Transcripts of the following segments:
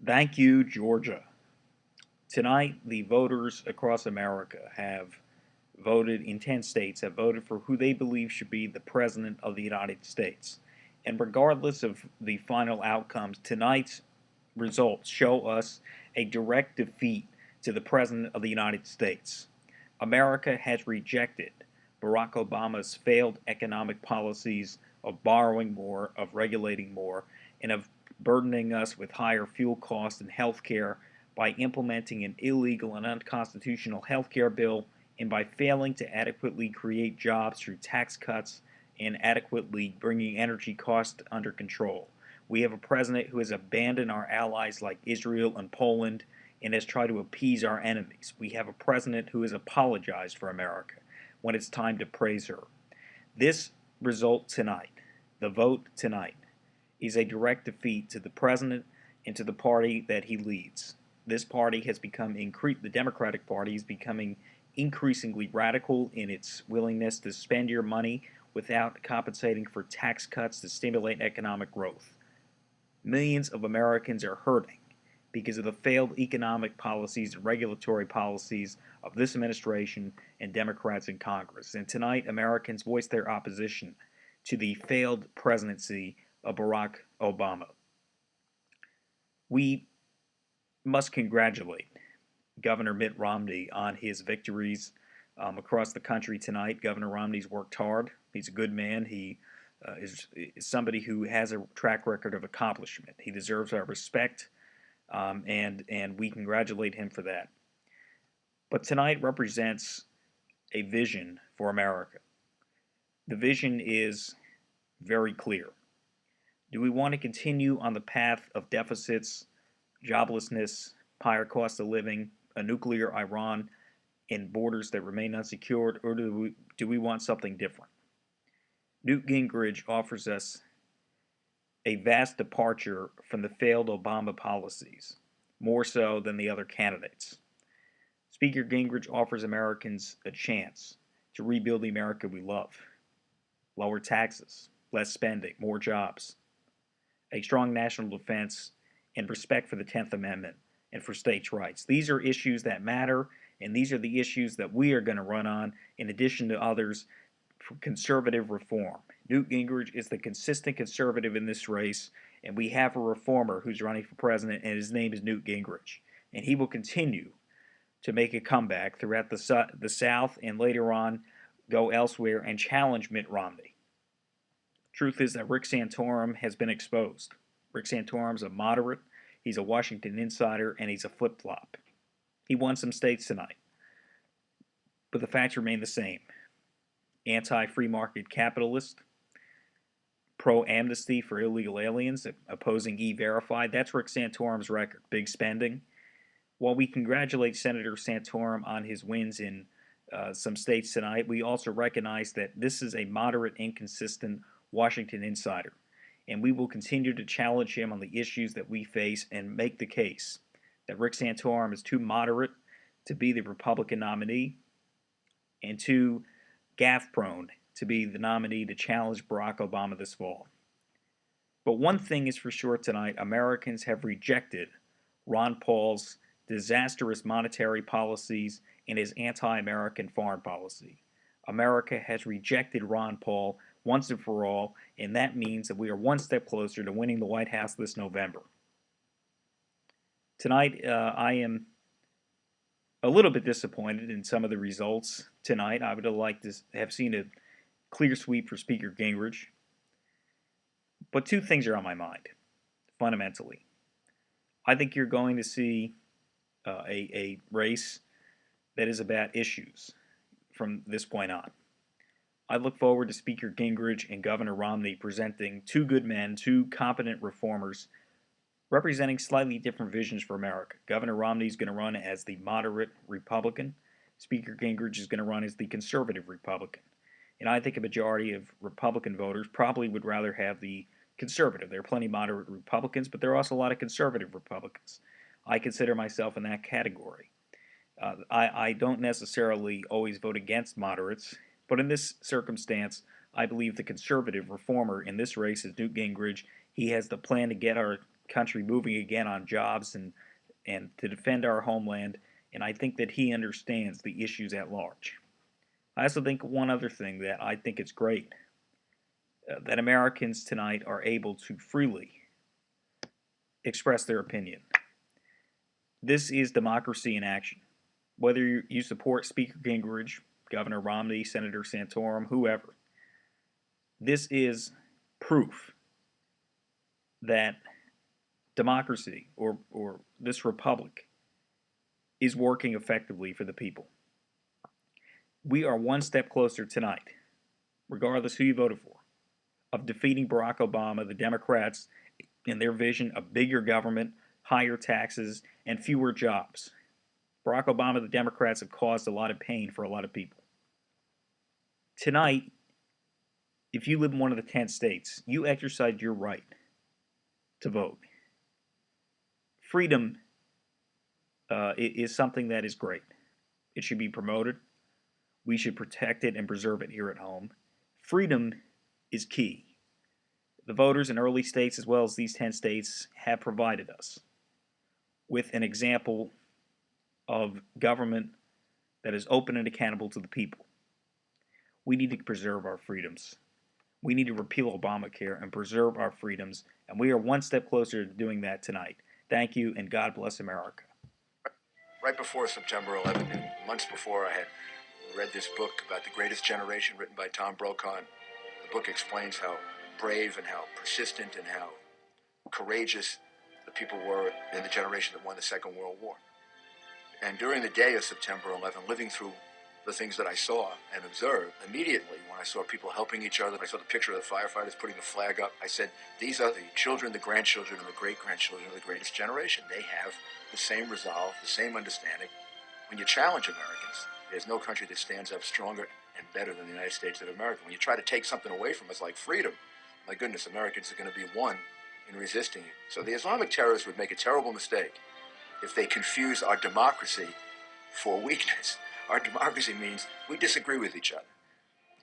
Thank you, Georgia. Tonight, the voters across America have voted in 10 states, have voted for who they believe should be the President of the United States. And regardless of the final outcomes, tonight's results show us a direct defeat to the President of the United States. America has rejected Barack Obama's failed economic policies of borrowing more, of regulating more, and of burdening us with higher fuel costs and health care by implementing an illegal and unconstitutional health care bill and by failing to adequately create jobs through tax cuts and adequately bringing energy costs under control. We have a president who has abandoned our allies like Israel and Poland and has tried to appease our enemies. We have a president who has apologized for America when it's time to praise her. This result tonight, the vote tonight, is a direct defeat to the president and to the party that he leads. This party has become the Democratic Party is becoming increasingly radical in its willingness to spend your money without compensating for tax cuts to stimulate economic growth. Millions of Americans are hurting because of the failed economic policies and regulatory policies of this administration and Democrats in Congress. And tonight, Americans voiced their opposition to the failed presidency of Barack Obama. We must congratulate Governor Mitt Romney on his victories across the country tonight. Governor Romney's worked hard. He's a good man. He is somebody who has a track record of accomplishment. He deserves our respect, and we congratulate him for that. But tonight represents a vision for America. The vision is very clear. Do we want to continue on the path of deficits, joblessness, higher cost of living, a nuclear Iran, and borders that remain unsecured, or do we want something different? Newt Gingrich offers us a vast departure from the failed Obama policies, more so than the other candidates. Speaker Gingrich offers Americans a chance to rebuild the America we love. Lower taxes, less spending, more jobs, a strong national defense, and respect for the 10th Amendment and for states' rights. These are issues that matter, and these are the issues that we are going to run on, in addition to others, for conservative reform. Newt Gingrich is the consistent conservative in this race, and we have a reformer who's running for president, and his name is Newt Gingrich. And he will continue to make a comeback throughout the South and later on go elsewhere and challenge Mitt Romney. Truth is that Rick Santorum has been exposed. Rick Santorum's a moderate, he's a Washington insider, and he's a flip-flop. He won some states tonight, but the facts remain the same. Anti-free market capitalist, pro-amnesty for illegal aliens, opposing E-Verify. That's Rick Santorum's record. Big spending. While we congratulate Senator Santorum on his wins in some states tonight, we also recognize that this is a moderate, inconsistent Washington insider, and we will continue to challenge him on the issues that we face and make the case that Rick Santorum is too moderate to be the Republican nominee and too gaffe-prone to be the nominee to challenge Barack Obama this fall. But one thing is for sure tonight, Americans have rejected Ron Paul's disastrous monetary policies and his anti-American foreign policy. America has rejected Ron Paul once and for all, and that means that we are one step closer to winning the White House this November. Tonight, I am a little bit disappointed in some of the results tonight. I would have liked to have seen a clear sweep for Speaker Gingrich. But two things are on my mind, fundamentally. I think you're going to see a race that is about issues from this point on. I look forward to Speaker Gingrich and Governor Romney presenting two good men, two competent reformers, representing slightly different visions for America. Governor Romney is going to run as the moderate Republican. Speaker Gingrich is going to run as the conservative Republican. And I think a majority of Republican voters probably would rather have the conservative. There are plenty of moderate Republicans, but there are also a lot of conservative Republicans. I consider myself in that category. I don't necessarily always vote against moderates, but in this circumstance, I believe the conservative reformer in this race is Newt Gingrich. He has the plan to get our country moving again on jobs and to defend our homeland. And I think that he understands the issues at large. I also think one other thing that I think is great that Americans tonight are able to freely express their opinion. This is democracy in action. Whether you support Speaker Gingrich, Governor Romney, Senator Santorum, whoever, this is proof that democracy or this republic is working effectively for the people. We are one step closer tonight, regardless who you voted for, of defeating Barack Obama, the Democrats, and their vision of bigger government, higher taxes, and fewer jobs. Barack Obama, the Democrats have caused a lot of pain for a lot of people. Tonight, if you live in one of the 10 states, you exercise your right to vote. Freedom is something that is great. It should be promoted. We should protect it and preserve it here at home. Freedom is key. The voters in early states, as well as these 10 states, have provided us with an example of government that is open and accountable to the people. We need to preserve our freedoms. We need to repeal Obamacare and preserve our freedoms, and we are one step closer to doing that tonight. Thank you, and God bless America. Right before September 11th, and months before, I had read this book about the greatest generation written by Tom Brokaw. The book explains how brave and how persistent and how courageous the people were in the generation that won the Second World War. And during the day of September 11th, living through the things that I saw and observed, immediately when I saw people helping each other, I saw the picture of the firefighters putting the flag up, I said, these are the children, the grandchildren, and the great-grandchildren of the greatest generation. They have the same resolve, the same understanding. When you challenge Americans, there's no country that stands up stronger and better than the United States of America. When you try to take something away from us like freedom, my goodness, Americans are going to be one in resisting it. So the Islamic terrorists would make a terrible mistake if they confuse our democracy for weakness. Our democracy means we disagree with each other.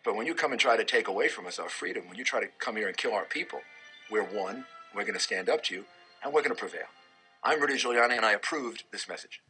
But when you come and try to take away from us our freedom, when you try to come here and kill our people, we're one, we're going to stand up to you, and we're going to prevail. I'm Rudy Giuliani, and I approved this message.